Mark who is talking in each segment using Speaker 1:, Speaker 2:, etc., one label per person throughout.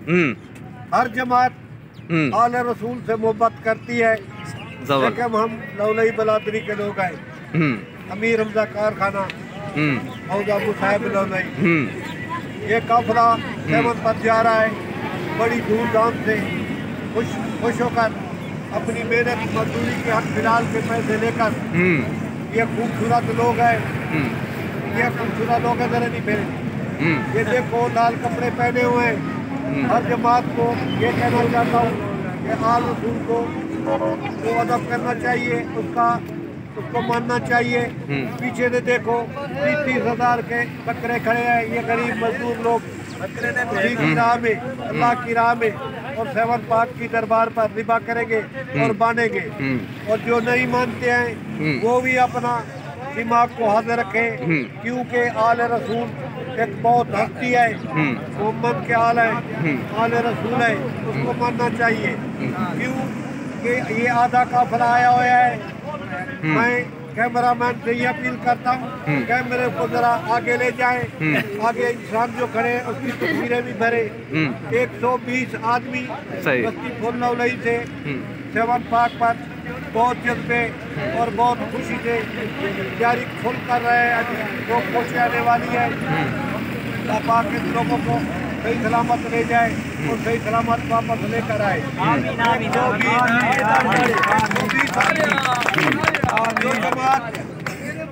Speaker 1: हर जमात आले रसूल से मोहब्बत करती है। लेकिन हम लौलई बलादरी के लोग हैं। अमीर हमजा कारखाना हौजा अबू साहब लौलई, ये काफिला सेवन पर जा रहा है बड़ी धूमधाम से, खुश होकर अपनी मेहनत मजदूरी के हक फिलहाल के पैसे लेकर। ये खूबसूरत लोग हैं, ये खूबसूरत लोग हैं, जरा नहीं फिर ये देखो लाल कपड़े पहने हुए हैं। हर जमात को ये कहना चाहता हूँ कि आल रसूल को अदब करना चाहिए, उसको मानना चाहिए। पीछे से देखो 30-30 हज़ार के बकरे खड़े हैं, ये गरीब मजदूर लोग उसी की राह में, अल्लाह की राह में और सेवन पाक की दरबार पर रिबा करेंगे और बांधेंगे। और जो नहीं मानते हैं वो भी अपना दिमाग को हाजिर रखें, क्योंकि आले रसूल एक बहुत हस्ती है, मोहम्मद के आले रसूल है, उसको मानना चाहिए। क्योंकि ये आधा काफिला आया हुआ है। मैं कैमरामैन से ये अपील करता हूँ, कैमरे को जरा आगे ले जाएं, आगे इंसान जो खड़े हैं उसकी तस्वीरें भी भरे। 120 आदमी बस्ती फुल्लौलई से सेवन पाक पर बहुत जज्बे और बहुत खुशी से तैयारी फुल कर रहे हैं। अभी जो खुशी आने वाली है, अल्लाह पाक इन लोगों को सही सलामत ले जाए और सही सलामत वापस लेकर आए। जो जमात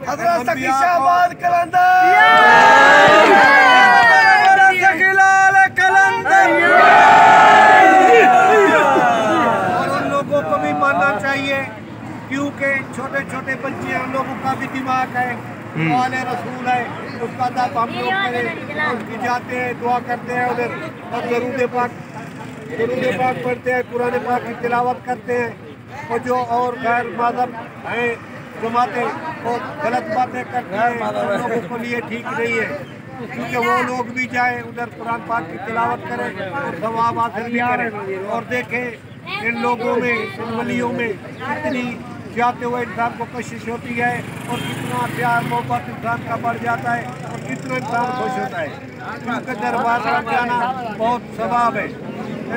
Speaker 1: हज़रत शाहबाद कलंदर और उन लोगों को भी मानना चाहिए, क्योंकि छोटे छोटे बच्चे हम लोगों का भी दिमाग है, आले रसूल है, उसका तब हम लोग करें, उसकी जाते हैं, दुआ करते हैं उधर और दरूद पाक पढ़ते हैं, कुरान पाक की तिलावत करते हैं। और जो और गैर मज़हब हैं जमातें और गलत बातें करते हैं, उन लोगों के लिए ठीक नहीं है, क्योंकि वो लोग भी जाएं उधर कुरान पाक की तिलावत करें और सवाब हासिल भी करें। और देखें इन लोगों में, इन वलियों में कितनी जाते हुए इंसान को कोशिश होती है और कितना प्यार मोहब्बत इंसान का बढ़ जाता है और कितना इंसान खुश होता है। उनके दरबार पर जाना बहुत सवाब है।